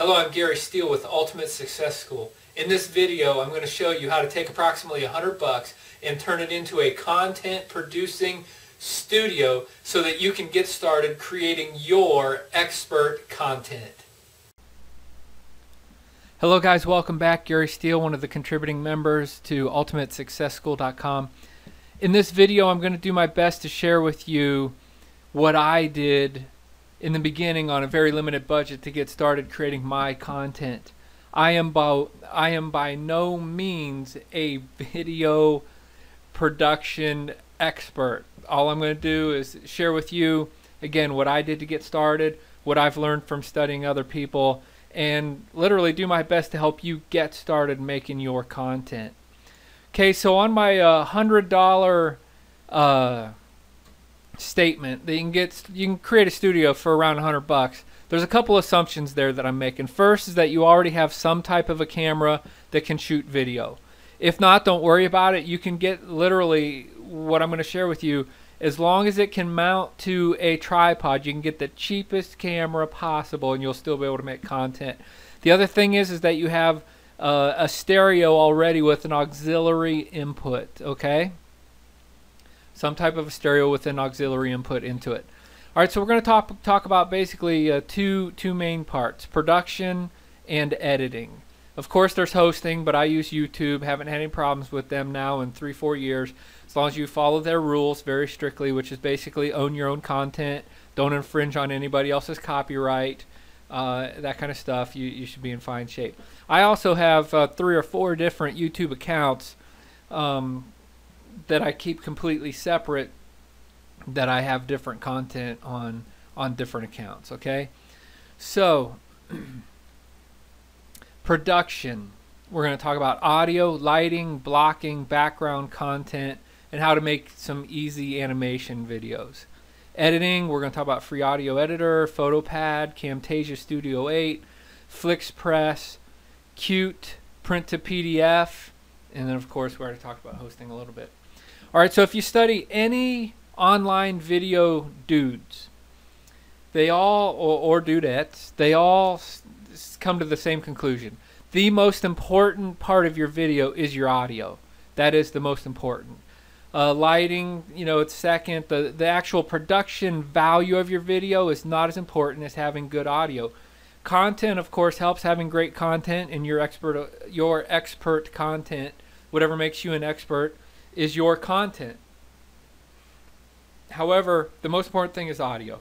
Hello, I'm Gary Steele with Ultimate Success School. In this video, I'm going to show you how to take approximately $100 and turn it into a content producing studio so that you can get started creating your expert content. Hello guys, welcome back. Gary Steele, one of the contributing members to UltimateSuccessSchool.com. In this video, I'm going to do my best to share with you what I did in the beginning on a very limited budget to get started creating my content. I am by no means a video production expert. All I'm going to do is share with you, again, what I did to get started, what I've learned from studying other people, and literally do my best to help you get started making your content. Okay, so on my $100 statement that you can create a studio for around $100. There's a couple assumptions there that I'm making. First is that you already have some type of a camera that can shoot video. If not, don't worry about it. You can get literally what I'm going to share with you. As long as it can mount to a tripod, you can get the cheapest camera possible and you'll still be able to make content. The other thing is that you have a stereo already with an auxiliary input, okay? Some type of a stereo with an auxiliary input into it. All right, so we're going to talk about basically two main parts: production and editing. Of course, there's hosting, but I use YouTube. Haven't had any problems with them now in 3-4 years, as long as you follow their rules very strictly, which is basically own your own content, don't infringe on anybody else's copyright, that kind of stuff. You should be in fine shape. I also have 3 or 4 different YouTube accounts that I keep completely separate, that I have different content on different accounts. Okay, so production, we're going to talk about audio, lighting, blocking, background content, and how to make some easy animation videos. Editing, we're going to talk about Free Audio Editor, PhotoPad, Camtasia Studio 8, FlixPress, Qt, Print to PDF, and then of course we're going to talk about hosting a little bit. Alright, so if you study any online video dudes, they all, or dudettes, they all come to the same conclusion. The most important part of your video is your audio. That is the most important. Lighting, you know, it's second. The actual production value of your video is not as important as having good audio. Content, of course, helps. Having great content and your expert content, whatever makes you an expert, is your content. However, the most important thing is audio.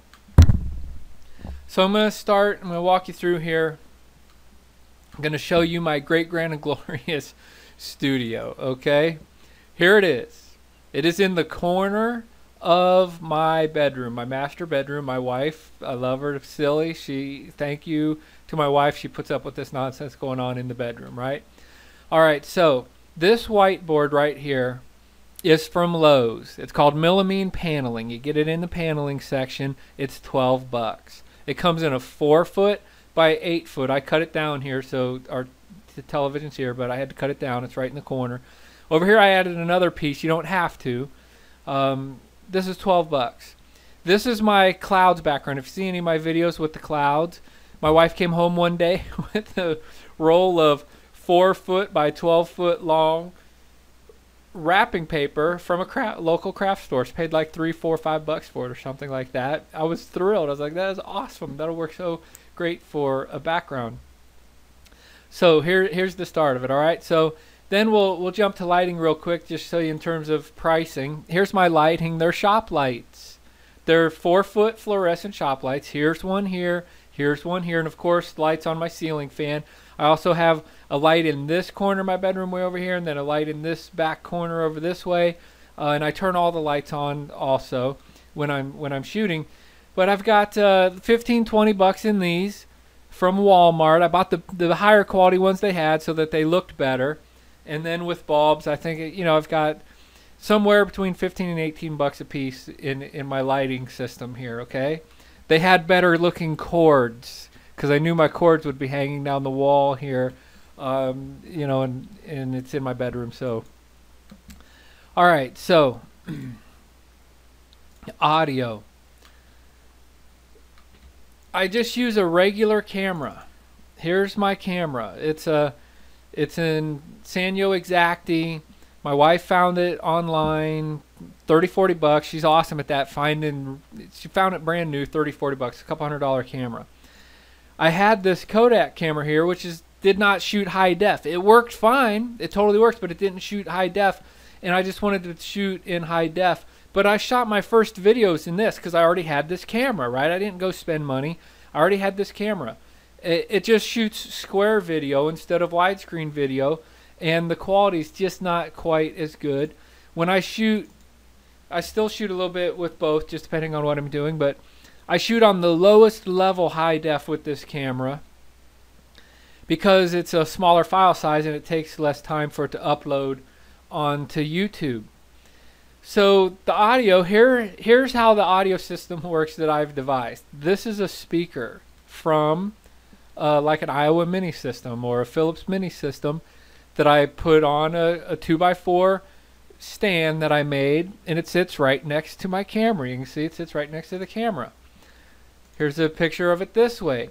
So I'm going to walk you through here. I'm going to show you my great, grand, and glorious studio. Okay, here it is. It is in the corner of my bedroom, my master bedroom. My wife, I love her, silly. Thank you to my wife. She puts up with this nonsense going on in the bedroom, right? All right, so this whiteboard right here is from Lowe's. It's called Melamine Paneling. You get it in the paneling section. It's $12. It comes in a 4-foot by 8-foot. I cut it down here, so the television's here, but I had to cut it down. It's right in the corner. Over here I added another piece. You don't have to. This is $12. This is my clouds background. If you see any of my videos with the clouds, my wife came home one day with a roll of 4-foot by 12-foot long wrapping paper from a local craft store. She paid like $3, $4, $5 for it or something like that. I was thrilled. I was like, that is awesome. That'll work so great for a background. So here's the start of it. All right, so then we'll jump to lighting real quick, just so you in terms of pricing. Here's my lighting. They're shop lights. They're 4-foot fluorescent shop lights. Here's one here, here's one here, and of course lights on my ceiling fan. I also have a light in this corner of my bedroom way over here, and then a light in this back corner over this way. And I turn all the lights on also when I'm shooting. But I've got $15-20 in these from Walmart. I bought the higher quality ones they had so that they looked better. And then with bulbs, I think, you know, I've got somewhere between $15 and $18 a piece in my lighting system here. Okay, they had better looking cords, because I knew my cords would be hanging down the wall here, you know, and it's in my bedroom. So, all right, so audio. I just use a regular camera. here's my camera. It's in Sanyo Exacti. My wife found it online, 30-40 bucks. She's awesome at that. She found it brand new, 30-40 bucks, a couple $100 camera. I had this Kodak camera here, which did not shoot high def. It worked fine. It totally works, but it didn't shoot high def, and I just wanted to shoot in high def. But I shot my first videos in this because I already had this camera, right? I didn't go spend money. I already had this camera. It just shoots square video instead of widescreen video, and the quality's just not quite as good. When I shoot, I still shoot a little bit with both, just depending on what I'm doing, but I shoot on the lowest level high def with this camera because it's a smaller file size and it takes less time for it to upload onto YouTube. So the audio, here's how the audio system works that I've devised. This is a speaker from like an Iowa Mini system or a Philips Mini system that I put on a 2x4 stand that I made, and it sits right next to my camera. You can see it sits right next to the camera. Here's a picture of it this way.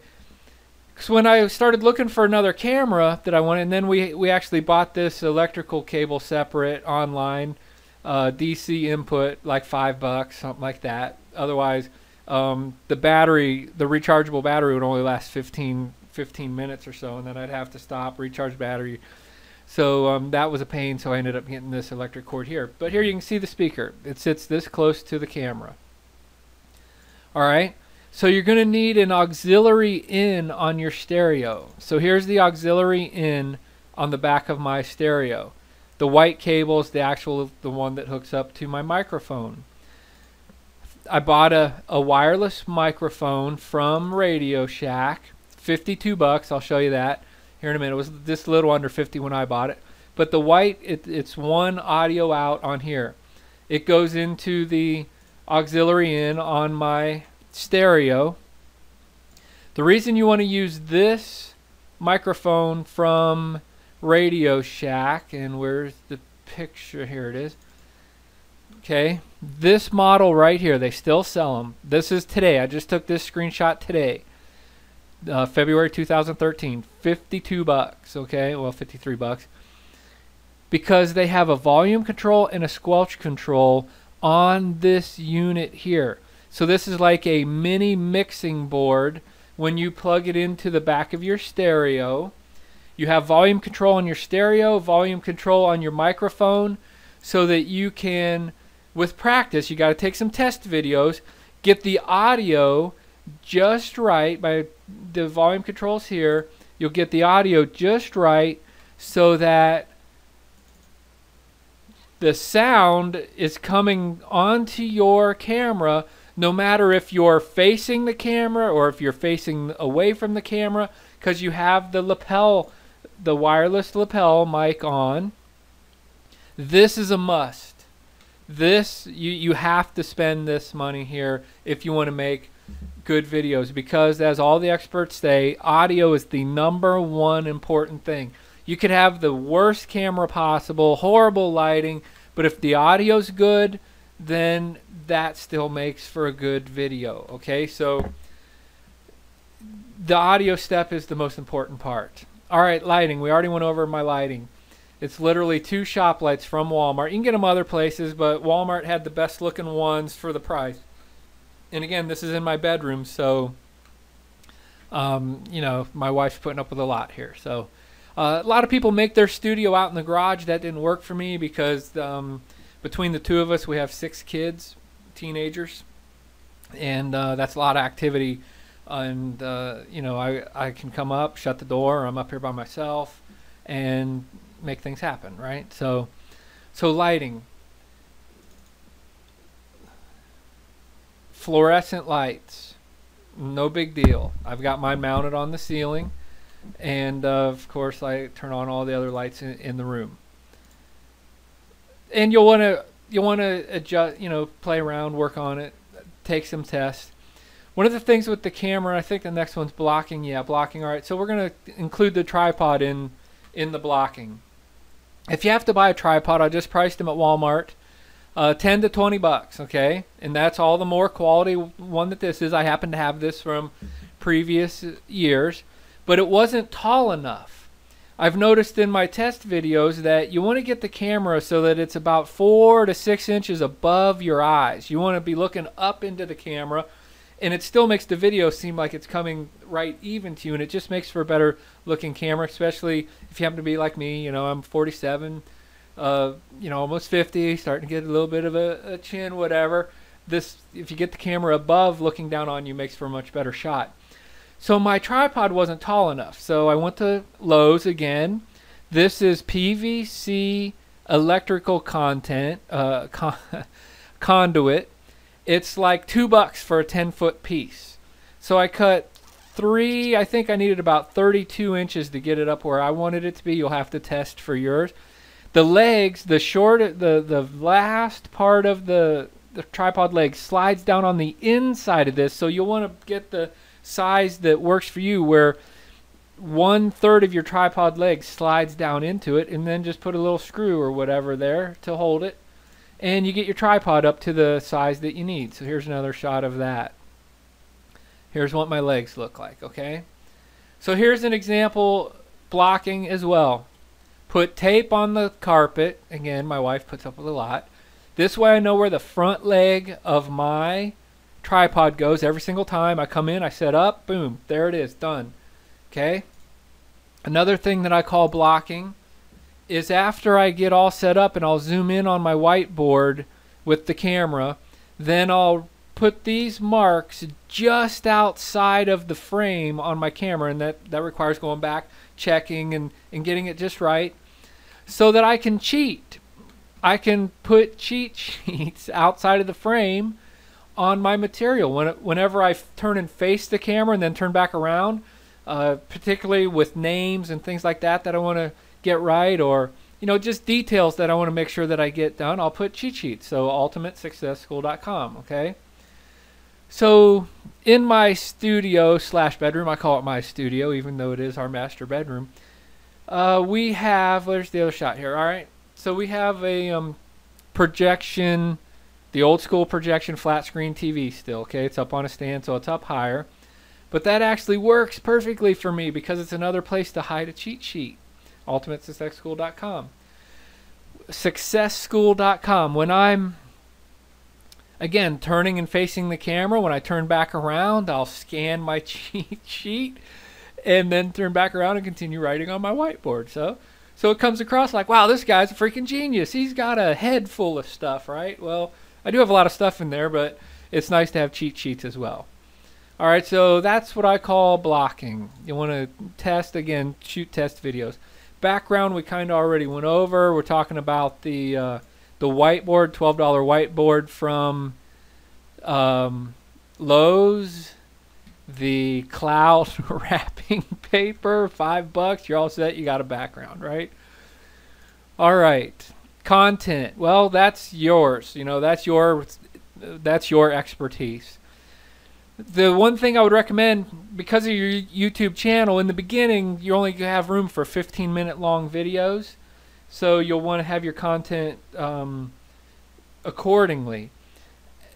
Because when I started looking for another camera that I wanted, and then we actually bought this electrical cable separate online, DC input, like $5, something like that. Otherwise, the rechargeable battery would only last 15 minutes or so, and then I'd have to stop, recharge battery. So that was a pain, so I ended up getting this electric cord here. But here you can see the speaker. It sits this close to the camera. Alright, so you're going to need an auxiliary in on your stereo. So here's the auxiliary in on the back of my stereo. The white cable is the one that hooks up to my microphone. I bought a wireless microphone from Radio Shack, 52 bucks. I'll show you that here in a minute. It was just a little under 50 when I bought it. But the white, it's one audio out on here. It goes into the auxiliary in on my stereo. The reason you want to use this microphone from Radio Shack, and where's the picture? Here it is. Okay, this model right here, they still sell them. This is today. I just took this screenshot today. February 2013, 52 bucks, okay, well 53 bucks, because they have a volume control and a squelch control on this unit here. So this is like a mini mixing board. When you plug it into the back of your stereo, you have volume control on your stereo, volume control on your microphone, so that you can, with practice, you got to take some test videos, get the audio just right. By the volume controls here, you'll get the audio just right so that the sound is coming onto your camera, no matter if you're facing the camera or if you're facing away from the camera, because you have the lapel, the wireless lapel mic on. This is a must. This, you have to spend this money here if you want to make good videos, because as all the experts say, audio is the #1 important thing. You could have the worst camera possible, horrible lighting, but if the audio's good, then that still makes for a good video. Okay, so the audio step is the most important part. Alright, lighting. We already went over my lighting. It's literally 2 shop lights from Walmart. You can get them other places, but Walmart had the best looking ones for the price. And again, this is in my bedroom, so you know, my wife's putting up with a lot here. So a lot of people make their studio out in the garage. That didn't work for me because between the two of us, we have 6 kids, teenagers, and that's a lot of activity. And you know, I can come up, shut the door, I'm up here by myself, and make things happen, right? So lighting. Fluorescent lights, no big deal. I've got mine mounted on the ceiling, and of course I turn on all the other lights in the room. And you'll want to adjust, you know, play around, work on it, take some tests. One of the things with the camera, I think the next one's blocking. Yeah, blocking. All right, so we're going to include the tripod in the blocking. If you have to buy a tripod, I just priced them at Walmart. 10 to 20 bucks, okay? And that's all the more quality one that this is. I happen to have this from previous years. but it wasn't tall enough. I've noticed in my test videos that you want to get the camera so that it's about 4 to 6 inches above your eyes. You want to be looking up into the camera, and it still makes the video seem like it's coming right even to you, and it just makes for a better looking camera, especially if you happen to be like me. You know, I'm 47, you know, almost 50, starting to get a little bit of a chin, whatever. This, if you get the camera above looking down on you, makes for a much better shot. So my tripod wasn't tall enough, so I went to Lowe's again. This is PVC electrical conduit. It's like $2 for a 10-foot piece. So I cut 3. I think I needed about 32 inches to get it up where I wanted it to be. You'll have to test for yours. The legs, the last part of the tripod leg slides down on the inside of this, so you'll want to get the size that works for you, where 1/3 of your tripod leg slides down into it, and then just put a little screw or whatever there to hold it, and you get your tripod up to the size that you need. So here's another shot of that. Here's what my legs look like. Okay, so here's an example blocking as well. Put tape on the carpet. Again, my wife puts up with a lot. This way I know where the front leg of my tripod goes every single time. I come in, I set up, boom, there it is, done. Okay. Another thing that I call blocking is after I get all set up and I'll zoom in on my whiteboard with the camera, then I'll put these marks just outside of the frame on my camera, and that requires going back, checking, and getting it just right so that I can cheat. I can put cheat sheets outside of the frame on my material. Whenever I turn and face the camera and then turn back around, particularly with names and things like that I want to get right, or just details that I want to make sure that I get done, I'll put cheat sheets. So ultimatesuccessschool.com. Okay. So in my studio / bedroom, I call it my studio even though it is our master bedroom, we have, there's the other shot here. All right. So we have a projection, the old school projection flat screen TV still. Okay, it's up on a stand, so it's up higher. But that actually works perfectly for me because it's another place to hide a cheat sheet. UltimateSuccessSchool.com. SuccessSchool.com. When I'm, again, turning and facing the camera, when I turn back around, I'll scan my cheat sheet and then turn back around and continue writing on my whiteboard. So it comes across like, wow, this guy's a freaking genius. He's got a head full of stuff, right? Well, I do have a lot of stuff in there, but it's nice to have cheat sheets as well. All right, so that's what I call blocking. You want to test, again, shoot test videos. Background we kind of already went over. We're talking about the whiteboard, $12 whiteboard from Lowe's. The cloud wrapping paper, $5. You're all set. You got a background, right? All right. Content. Well, that's yours. That's your expertise. The one thing I would recommend, because of your YouTube channel, in the beginning, you only have room for 15-minute long videos. So you'll want to have your content accordingly.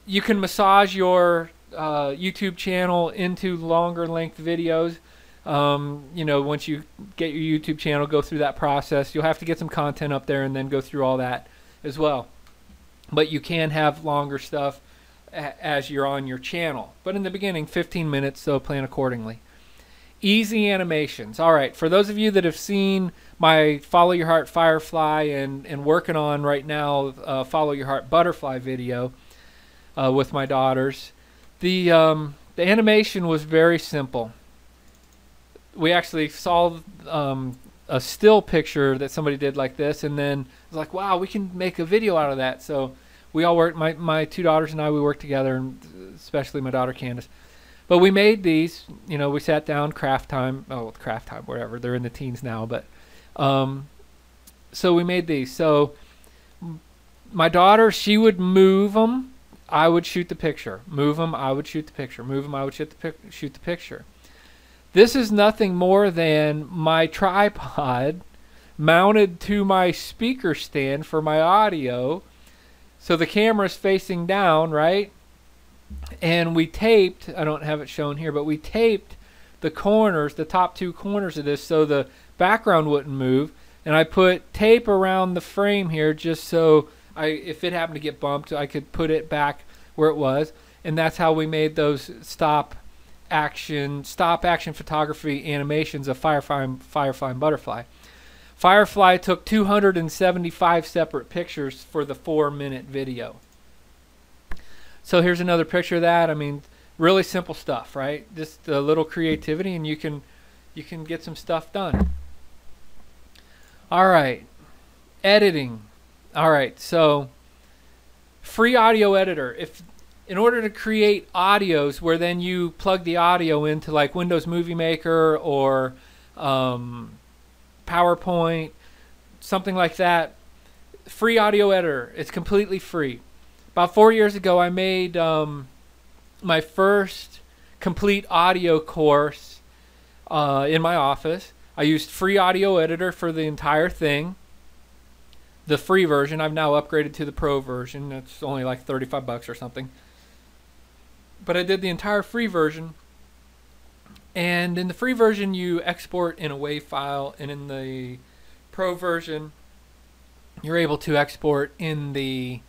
You can massage your YouTube channel into longer length videos. Once you get your YouTube channel, go through that process. You'll have to get some content up there and then go through all that as well. But you can have longer stuff as you're on your channel. But in the beginning, 15 minutes, so plan accordingly. Easy animations. All right, for those of you that have seen my Follow Your Heart Firefly and working on right now Follow Your Heart Butterfly video with my daughters, the animation was very simple. We actually saw a still picture that somebody did like this, and then it was like, wow, we can make a video out of that. So we all worked, my 2 daughters and I, we worked together, and especially my daughter Candace. But we made these, we sat down, craft time, whatever, they're in the teens now, but so we made these. So my daughter, she would move them, I would shoot the picture. Move them, I would shoot the picture. Move them, I would shoot the picture. This is nothing more than my tripod mounted to my speaker stand for my audio. So the camera's facing down, right? And we taped, I don't have it shown here, but we taped the corners, the top two corners of this, so the background wouldn't move. And I put tape around the frame here just so if it happened to get bumped, I could put it back where it was. And that's how we made those stop action photography animations of Firefly and Butterfly. Firefly took 275 separate pictures for the 4-minute video. So here's another picture of that. I mean, really simple stuff, right? Just a little creativity and you can get some stuff done. All right, editing. All right, so free audio editor. In order to create audios where then you plug the audio into like Windows Movie Maker or PowerPoint, something like that, free audio editor. It's completely free. About 4 years ago, I made my first complete audio course in my office. I used free audio editor for the entire thing. The free version. I've now upgraded to the pro version. It's only like 35 bucks or something. But I did the entire free version. And in the free version, you export in a WAV file, and in the pro version, you're able to export in the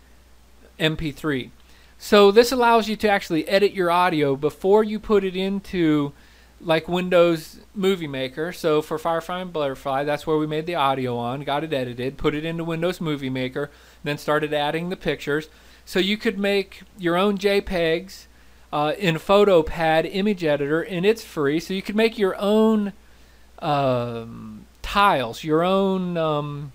MP3. So this allows you to actually edit your audio before you put it into like Windows Movie Maker. So for Firefly and Butterfly, that's where we made the audio on, got it edited, put it into Windows Movie Maker, then started adding the pictures. So you could make your own JPEGs in PhotoPad image editor, and it's free. So you could make your own tiles, your own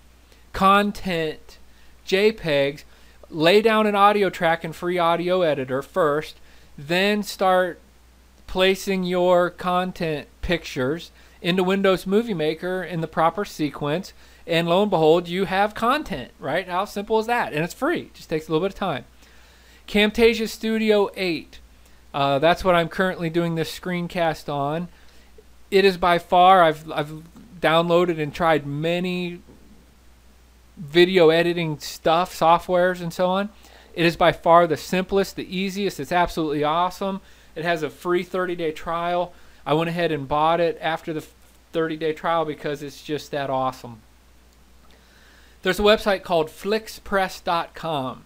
content JPEGs, lay down an audio track in free audio editor first, then start placing your content pictures into Windows Movie Maker in the proper sequence, and lo and behold, you have content, right? How simple is that? And it's free. It just takes a little bit of time. Camtasia Studio 8. That's what I'm currently doing this screencast on. It is by far, I've downloaded and tried many video editing stuff, softwares and so on. It is by far the simplest, the easiest. It's absolutely awesome. It has a free 30-day trial. I went ahead and bought it after the 30-day trial because it's just that awesome. There's a website called flixpress.com,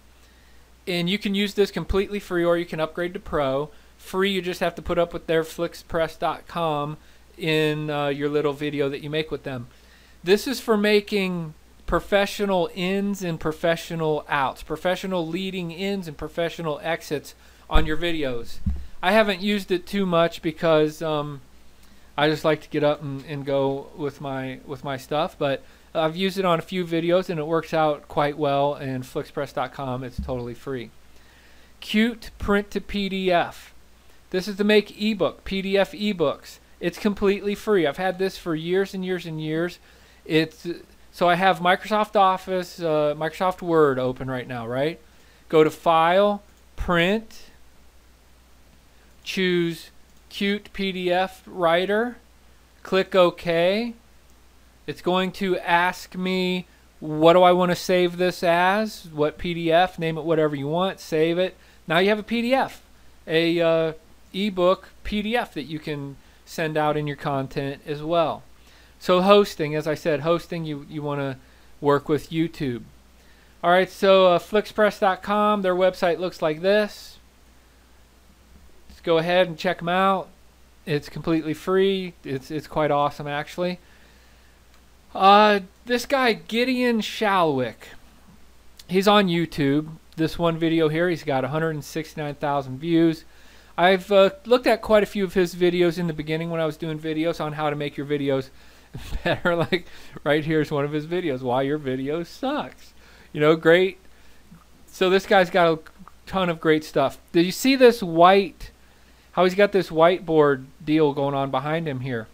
and you can use this completely free, or you can upgrade to pro. Free, you just have to put up with their flixpress.com in your little video that you make with them. This is for making professional ins and professional outs, professional leading ins and professional exits on your videos. I haven't used it too much because I just like to get up and go with my stuff, but I've used it on a few videos and it works out quite well. And flixpress.com, it's totally free. Qt Print to PDF. This is to make PDF ebooks. It's completely free. I've had this for years and years and years. So I have Microsoft Office, Microsoft Word open right now, right? Go to File, Print, choose Qt PDF Writer, click OK. It's going to ask me, what do I want to save this as? What PDF? Name it whatever you want. Save it. Now you have a PDF, a ebook PDF that you can send out in your content as well. So hosting, as I said, hosting, you want to work with YouTube. All right, so flixpress.com, their website looks like this. Let's go ahead and check them out. It's completely free. It's quite awesome, actually. This guy, Gideon Shalwick, he's on YouTube. This one video here, he's got 169,000 views. I've looked at quite a few of his videos in the beginning when I was doing videos on how to make your videos better. Like right here's one of his videos, why your video sucks. You know, great. So this guy's got a ton of great stuff. Did you see this white, how he's got this whiteboard deal going on behind him here?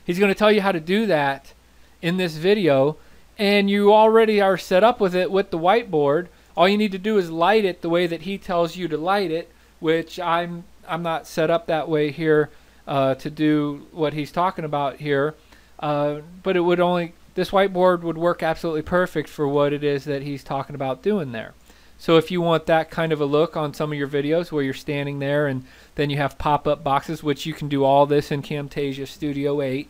He's going to tell you how to do that in this video, and you already are set up with it with the whiteboard. All you need to do is light it the way that he tells you to light it, which I'm not set up that way here to do what he's talking about here. But it would only, this whiteboard would work absolutely perfect for what it is that he's talking about doing there. So if you want that kind of a look on some of your videos where you're standing there and then you have pop-up boxes, which you can do all this in Camtasia Studio 8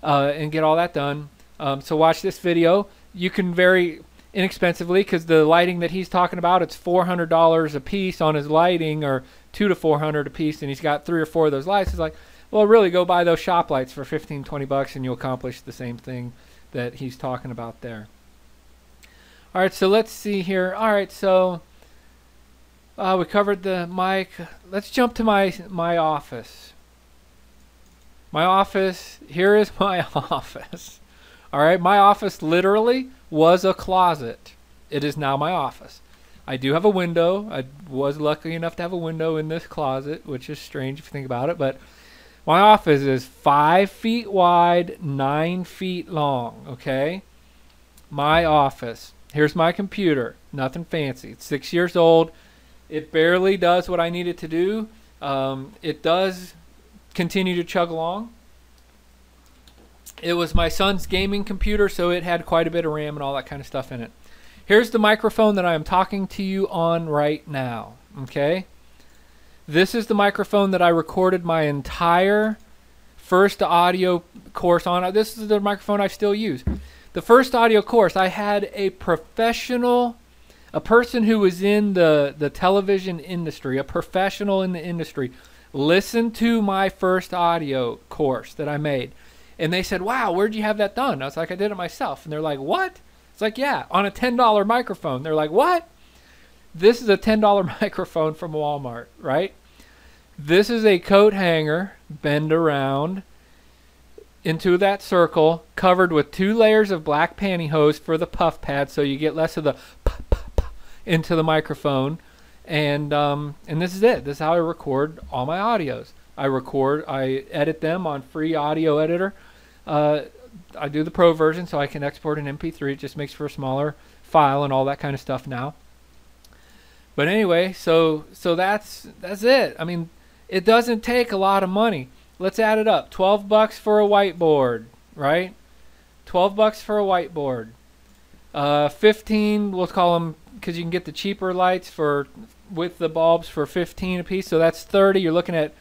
and get all that done. So watch this video. You can very inexpensively, because the lighting that he's talking about, it's $400 a piece on his lighting, or $200 to $400 a piece, and he's got 3 or 4 of those lights. It's like, well, really go buy those shop lights for $15-20 and you'll accomplish the same thing that he's talking about there. All right, so let's see here. All right, so we covered the mic. Let's jump to my office. My office, here is my office. All right, my office literally was a closet. It is now my office. I do have a window. I was lucky enough to have a window in this closet, which is strange if you think about it, but my office is 5 feet wide, 9 feet long, okay? My office. Here's my computer. Nothing fancy. It's 6 years old. It barely does what I need it to do. It does continue to chug along. It was my son's gaming computer, so it had quite a bit of RAM and all that kind of stuff in it. Here's the microphone that I am talking to you on right now, okay? This is the microphone that I recorded my entire first audio course on. This is the microphone I still use. The first audio course, I had a professional, a person who was in the television industry, a professional in the industry, listen to my first audio course that I made. And they said, wow, where'd you have that done? I was like, I did it myself. And they're like, what? It's like, yeah, on a $10 microphone. They're like, what? This is a $10 microphone from Walmart, right? This is a coat hanger, bend around into that circle, covered with 2 layers of black pantyhose for the puff pad, so you get less of the into the microphone. And this is it. This is how I record all my audios. I edit them on free audio editor. I do the pro version so I can export an MP3. It just makes for a smaller file and all that kind of stuff now. But anyway, so that's it. I mean, it doesn't take a lot of money. Let's add it up. $12 for a whiteboard, right? $12 for a whiteboard. 15, we'll call them, because you can get the cheaper lights with the bulbs for 15 a piece. So that's 30. You're looking at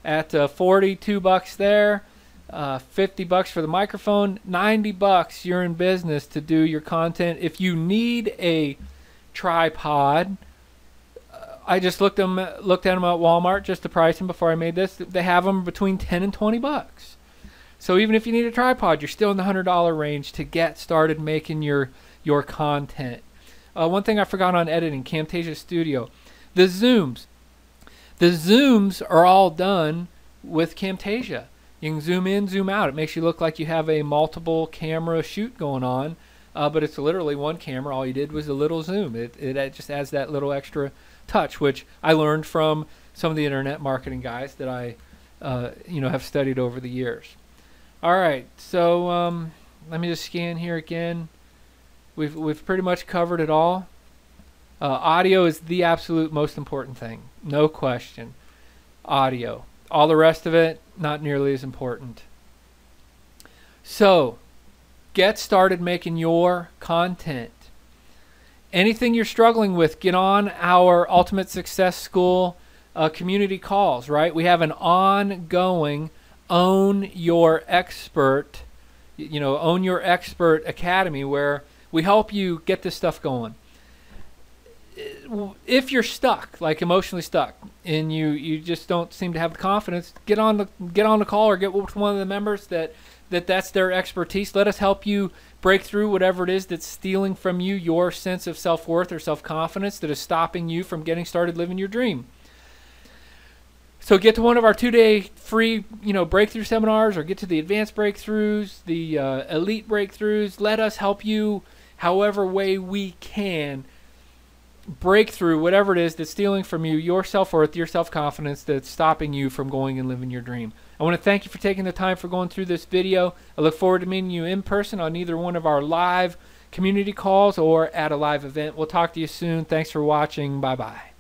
$42 there. $50 for the microphone. $90. You're in business to do your content. If you need a tripod, I just looked at them at Walmart just to price them before I made this. They have them between $10 and $20. So even if you need a tripod, you're still in the $100 range to get started making your content. One thing I forgot on editing, Camtasia Studio. The zooms. The zooms are all done with Camtasia. You can zoom in, zoom out. It makes you look like you have a multiple camera shoot going on, but it's literally one camera. All you did was a little zoom. It just adds that little extra touch, which I learned from some of the internet marketing guys that I have studied over the years. All right, so let me just scan here again. We've pretty much covered it all. Audio is the absolute most important thing, no question. Audio. All the rest of it, not nearly as important. So, get started making your content. Anything you're struggling with, get on our Ultimate Success School community calls, right? We have an ongoing Own Your Expert, Own Your Expert Academy where we help you get this stuff going. If you're stuck, like emotionally stuck, and you just don't seem to have the confidence, get on the call or get with one of the members that's their expertise. Let us help you break through whatever it is that's stealing from you your sense of self-worth or self-confidence that is stopping you from getting started living your dream. So get to one of our 2-day free, breakthrough seminars, or get to the advanced breakthroughs, the elite breakthroughs. Let us help you however way we can break through whatever it is that's stealing from you your self-worth, your self-confidence, that's stopping you from going and living your dream. I want to thank you for taking the time for going through this video. I look forward to meeting you in person on either one of our live community calls or at a live event. We'll talk to you soon. Thanks for watching. Bye-bye.